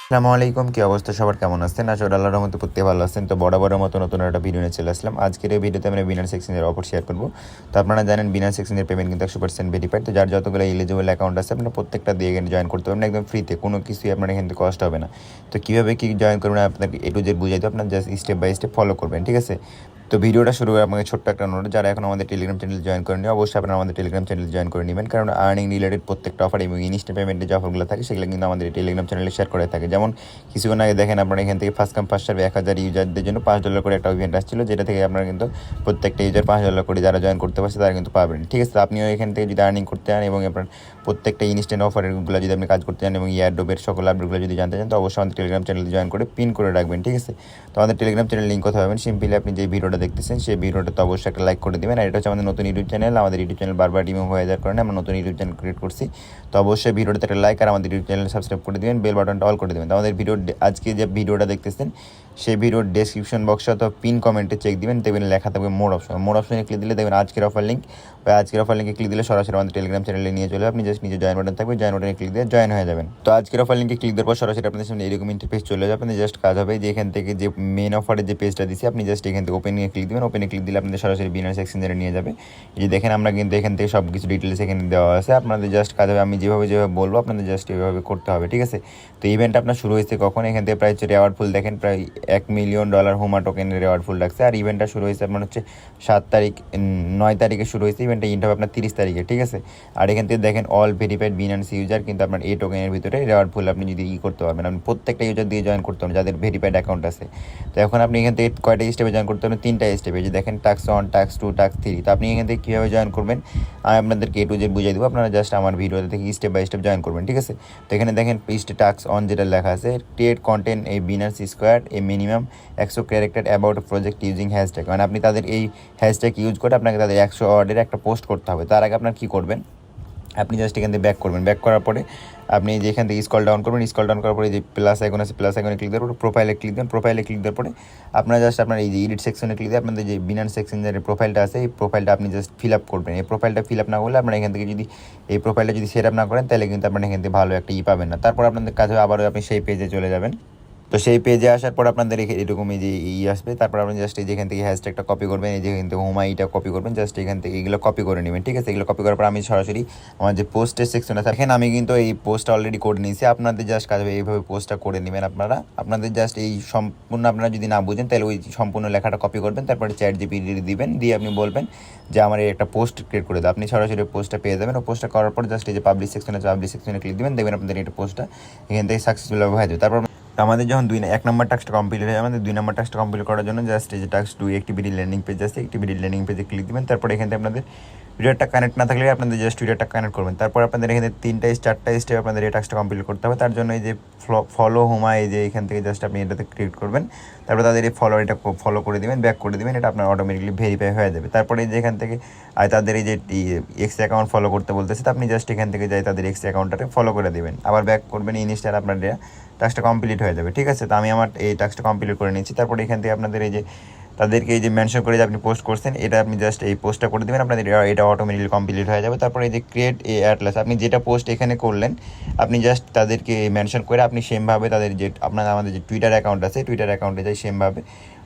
আসসালামু আলাইকুম, কি অবস্থা সবার, কেমন আছেন? আসলে আল্লাহর রহমতে প্রত্যেকে ভালো আছেন। তো বরাবরের মতো নতুন একটা ভিডিও নিয়ে চলে আসলাম। আজকের এই ভিডিওতে আমরা বিনান্স এক্সচেঞ্জের অফার শেয়ার করবো। তো আপনারা জানেন বিনান্স এক্সচেঞ্জের পেমেন্ট কিন্তু 100% ভেরিফাইড। তো যার যতগুলো এলিজিবল অ্যাকাউন্ট আছে আপনারা প্রত্যেকটা দিয়ে এখানে জয়েন করতে পারবেন একদম ফ্রিতে, কোনো কিছুই আপনার এখান থেকে কষ্ট হবে না। তো কীভাবে কী জয়েন করবেন আপনাকে এ টু জেড বুঝাই, তো আপনার just step by step follow করবেন, ঠিক আছে? তো ভিডিওটা শুরু করে আমাকে ছোট্ট একটা অনুরোধ, যারা এখন আমাদের টেলিগ্রাম চ্যানেল জয়েন করেনি অবশ্যই আপনারা আমাদের টেলিগ্রাম চ্যানেল জয়েন করে নেবেন, কারণ আর্নিং রিলেটেড প্রত্যেকটা অফার এবং ইনস্ট্যান্ট পেমেন্টের যে অফারগুলো থাকে সেগুলো কিন্তু আমাদের টেলিগ্রাম চ্যানেলে শেয়ার করে থাকে। যেমন কিছুক্ষণ আগে দেখেন আপনারা এখান থেকে ফার্স্ট কাম ফার্স্ট সার্ভ 1000 ইউজারদের জন্য $5 করে একটা ইভেন্ট আসছিল, যেটা থেকে আপনারা কিন্তু প্রত্যেকটা ইউজার $5 করে যারা জয়েন করতে পারছে তারা কিন্তু পাবেন, ঠিক আছে? আপনিও এখান থেকে যদি আর্নিং করতে চান এবং আপনার প্রত্যেকটা ইনস্ট্যান্ট অফারগুলো যদি আপনি কাজ করতে চান এবং ইয়ারডোবের সকল আপডেটগুলো যদি জানতে চান, তো অবশ্যই আমাদের টেলিগ্রাম চ্যানেলে জয়েন করে পিন করে রাখবেন, ঠিক আছে? তো আমাদের টেলিগ্রাম চ্যানেল লিঙ্ক কোথায় পাবেন? সিম্পলি আপনি যে ভিডিওটা দেখতেছেন সেই ভিডিওটা তো অবশ্যই একটা লাইক করে দেবেন। আর এটা হচ্ছে আমাদের নতুন ইউটিউব চ্যানেল, আমাদের ইউটিউব চ্যানেল বারবার রিমুভ হয়ে যাওয়ার কারণে আমরা নতুন ইউটিউব চ্যানেল ক্রিয়েট করছি। তো অবশ্যই ভিডিওটাতে একটা লাইক আর আমাদের ইউটিউব চ্যানেল সাবস্ক্রাইব করে দেবেন, বেল বাটনটা অল করে দেবেন। তো আমাদের আজকে যে ভিডিওটা দেখতেছেন সেই ভিডিওর ডেসক্রিপশন বক্সে অথবা পিন কমেন্টে চেক দিবেন, দেখবেন লেখা থাকবে মোর অপশনে ক্লিক দিলে দেখবেন আজকের অফার লিঙ্ক, বা আজকের অফার লিঙ্কে ক্লিক দিলে সরাসরি আমাদের টেলিগ্রাম চ্যানেলে নিয়ে চলে, আপনি জাস্ট নিজে জয়েন বাটন থাকবে, জয়েন বাটনে ক্লিক দিয়ে জয়েন হয়ে যাবেন। তো আজকের অফার লিঙ্কে ক্লিক দেওয়ার পর সরাসরি আপনাদের সামনে এরকম ইন্টারফেস চলে যাবে। আপনাদের জাস্ট কাজ হবে যে এখান থেকে যে মেন অফারের যে পেজটা দিচ্ছি আপনি জাস্ট এখান থেকে ওপেনে ক্লিক দেবেন, ওপেনে ক্লিক দিলে আপনাদের সরাসরি বিনান্স এক্সচেঞ্জে নিয়ে যাবে। এই যে দেখেন আমরা কিন্তু এখান থেকে সব কিছু ডিটেলস এখানে দেওয়া আছে, আপনাদের জাস্ট কাজ হবে আমি যেভাবে বলবো আপনাদের জাস্ট এইভাবে করতে হবে, ঠিক আছে? তো ইভেন্ট আপনার শুরু হয়েছে কখন? এখান থেকে প্রায় রেওয়ার্ড ফুল দেখেন প্রায় $1 মিলিয়ন হুমা টোকেনের রেওয়ার্ড ফুল রাখছে। আর ইভেন্টটা শুরু হয়েছে আপনার হচ্ছে 9 তারিখে শুরু হয়েছে, ইভেন্টটা ইন্ড হবে আপনার 30 তারিখে, ঠিক আছে? আর এখান থেকে দেখেন অল ভেরিফাইড বিনান্স ইউজার, কিন্তু আপনার এই টোকেনের ভিতরে রেওয়ার্ড ফুল আপনি যদি করতে পারবেন, আপনি প্রত্যেকটা ইউজার দিয়ে জয়েন করতে পারবেন যাদের ভেরিফাইড অ্যাকাউন্ট আছে। তো এখন আপনি এখান থেকে কয়টা স্টেপে জয়েন করতে পারবেন? 3টা স্টেপে, যে দেখেন টাস্ক 1, টাস্ক 2, টাস্ক 3। তো আপনি এখান থেকে কীভাবে জয়েন করবেন আমি আপনাদেরকে এ টু জেড বুঝিয়ে দেবো, আপনারা জাস্ট আমার ভিডিওতে থেকে স্টেপ বাই স্টেপ জয়েন করবেন, ঠিক আছে? তো এখানে দেখেন টাস্ক 1 যেটা লেখা আছে, ক্রিয়েট কন্টেন্ট এই Binance square A minimum 100 character about project using hashtag, মানে আপনি তাদের এই হ্যাশট্যাগ ইউজ করে আপনাকে তাদের 100 ওয়ার্ডের একটা পোস্ট করতে হবে। তার আগে আপনার কী করবেন, আপনি জাস্ট এখান থেকে ব্যাক করবেন, ব্যাক করার পরে আপনি যে এখান থেকে স্ক্রল ডাউন করবেন, স্ক্রল ডাউন করার পরে যে প্লাস আইকন আছে প্লাস আইকনে ক্লিক দেওয়ার পরে প্রোফাইলে ক্লিক দেন, প্রোফাইলে ক্লিক দেওয়ার পরে আপনারা জাস্ট আপনার এই যে এডিট সেকশনে ক্লিক দিয়ে আপনাদের যে বিনান্স এক্সচেঞ্জের প্রোফাইলটা আছে এই প্রোফাইলটা আপনি জাস্ট ফিল আপ করবেন। এই প্রোফাইলটা ফিল আপ না করলে আপনারা এখান থেকে যদি এই প্রোফাইলটা যদি সেট আপ না করেন তাহলে কিন্তু আপনারা এখান থেকে ভালো একটা পাবেন না। তারপর আপনাদের কাছে আবারও আপনি সেই পেজে চলে যাবেন। তো সেই পেজে আসার পর আপনাদের এরকম এই যে আসবে, তারপর আপনি জাস্ট এই যেখান থেকে হ্যাশট্যাগটা কপি করবেন, এই যেখান থেকে হুমাইটা কপি করবেন, জাস্ট এখান থেকে এগুলো কপি করে নেবেন, ঠিক আছে? এগুলো কপি করার পর আমি সরাসরি আমার যে পোস্টের সেকশন আছে এখানে আমি কিন্তু এই পোস্টটা অলরেডি করে নিয়েছি। আপনাদের জাস্ট কাজ হবে এইভাবে পোস্টটা করে নেবেন আপনারা। আপনাদের জাস্ট এই সম্পূর্ণ আপনারা যদি না বুঝেন তাহলে ওই সম্পূর্ণ লেখাটা কপি করবেন, তারপরে চ্যাট জিপিটি দিবেন, দিয়ে আপনি বলবেন যে আমার এই একটা পোস্ট ক্রিয়েট করে দাও, আপনি সরাসরি পোস্টটা পেয়ে যাবেন। ও পোস্টটা করার পর জাস্ট এই যে পাবলিক সেকশন আছে পাবলিক সেকশনে ক্লিক দেবেন, দেখবেন আপনাদের একটা পোস্টটা এখান থেকে সাকসেসফুল হয়ে যাবে। তারপর আমাদের যখন 1 নম্বর টাস্কটা কমপ্লিট হয়ে আমাদের 2 নম্বর টাস্কটা কমপ্লিট করার জন্য জাস্ট এই যে টাস্ক 2 অ্যাক্টিভিটি ল্যান্ডিং পেজ আছে, অ্যাক্টিভিটি ল্যান্ডিং পেজে ক্লিক দিবেন। তারপর এখান থেকে আপনাদের টুইটারটা কানেক্ট না থাকলে আপনাদের জাস্ট টুইটারটা কানেক্ট করবেন। তারপর আপনাদের এখানে 4টা স্টেপ আপনাদের এই টাস্কটা কমপ্লিট করতে হবে। তার জন্য এই যে ফলো হুমা এই যে এখান থেকে জাস্ট আপনি এটাতে ক্রিয়েট করবেন, তারপর তাদের এই এটা ফলো করে দেবেন, ব্যাক করে দেবেন, এটা আপনার অটোমেটিকলি ভেরিফাই হয়ে যাবে। তারপরে এই যে এখান থেকে তাদের এই যে এক্স অ্যাকাউন্ট ফলো করতে বলতেছে, তো আপনি জাস্ট এখান থেকে যাই তাদের এক্স অ্যাকাউন্টটাকে ফলো করে দেবেন, আবার ব্যাক করবেন, ইনস্টার আপনার টাস্কটা কমপ্লিট হয়ে যাবে, ঠিক আছে? তো আমি আমার এই টাস্কটা কমপ্লিট করে নিচ্ছি। তারপরে এখান থেকে আপনাদের এই যে তাদেরকে এই যে মেনশন করে যে আপনি পোস্ট করছেন এটা আপনি জাস্ট এই পোস্টটা করে দেবেন, আপনাদের এটা অটোমেটিকলি কমপ্লিট হয়ে যাবে। তারপরে এই যে ক্রিয়েট এ অ্যাটলাস, আপনি যেটা পোস্ট এখানে করলেন আপনি জাস্ট তাদেরকে মেনশন করে আপনি সেমভাবে তাদের যে আমাদের যে টুইটার অ্যাকাউন্ট আছে টুইটার অ্যাকাউন্টে যাই সেমভাবে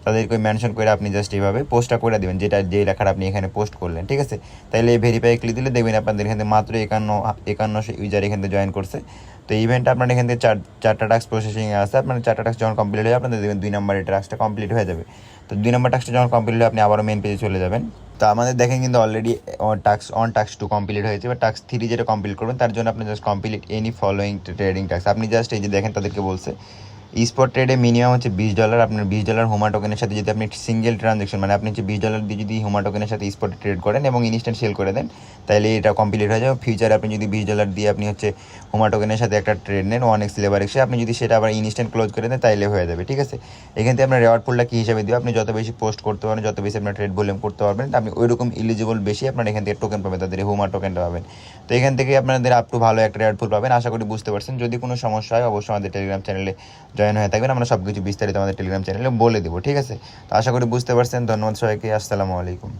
তাদেরকে মেনশন করে আপনি জাস্ট এইভাবে পোস্টটা করে দেবেন, যে লেখাটা আপনি এখানে পোস্ট করলেন, ঠিক আছে? তাহলে এই ভেরিফাই ক্লিক দিলে দেখবেন আপনাদের এখানে মাত্র 51 ইউজার এখানে জয়েন করছে। তো ইভেন্ট আপনার এখান থেকে 4টা টাস্ক প্রসেসিংয়ে আছে, আপনার 4টা টাস্ক যখন কমপ্লিট হয়ে যাবে আপনাদের দেখবেন 2 নম্বরের টাস্কটা কমপ্লিট হয়ে যাবে। তো 2 নম্বর টাস্কটা যখন কমপ্লিট হয়ে আপনি আবারও মেন পেজে চলে যাবেন। তো আমাদের দেখেন কিন্তু অলরেডি টাস্ক 2 কমপ্লিট হয়েছে, এবার টাস্ক 3 যেটা কমপ্লিট করবেন তার জন্য আপনি just complete any following trading task, আপনি জাস্ট এই যে দেখেন তাদেরকে বলছে স্পট ট্রেডে মিনিমাম হচ্ছে $20, আপনার $20 হুমা টোকেনের সাথে যদি আপনি সিঙ্গেল ট্রানজ্যাকশন মানে আপনি হচ্ছে $20 দিয়ে যদি হুমা টোকেনের সাথে স্পটে ট্রেড করেন এবং ইনস্ট্যান্ট সেল করে দেন তাহলে এটা কমপ্লিট হয়ে যাবে। ফিউচারে আপনি যদি $20 দিয়ে আপনি হচ্ছে হুমা টোকেনের সাথে একটা ট্রেড নেন 1x লেবার এক্সে, আপনি যদি সেটা আবার ইনস্ট্যান্ট ক্লোজ করে দেন তাইলে হয়ে যাবে, ঠিক আছে? এখান থেকে আপনার রেওয়ার্ড পুলটা কী হিসাবে দিও, আপনি যত বেশি পোস্ট করতে পারেন যত বেশি আপনার ট্রেড ভলিউম করতে পারবেন আপনি ওইরকম এলিজিবল বেশি আপনার এখান থেকে টোকেন পাবেন, তাদের হুমা টোকেনটা পাবেন। তো এখান থেকে আপনাদের আপ টু ভালো একটা রেওয়ার্ড পুল পাবেন, আশা করি বুঝতে পারছেন। যদি কোনো সমস্যা হয় অবশ্যই আমাদের টেলিগ্রাম চ্যানেলে জয়েন হয়ে থাকবেন, আমরা সব কিছু বিস্তারিত আমাদের টেলিগ্রাম চ্যানেলে বলে দেবো, ঠিক আছে? তো আশা করি বুঝতে পারছেন। ধন্যবাদ সবাইকে, আসসালামু আলাইকুম।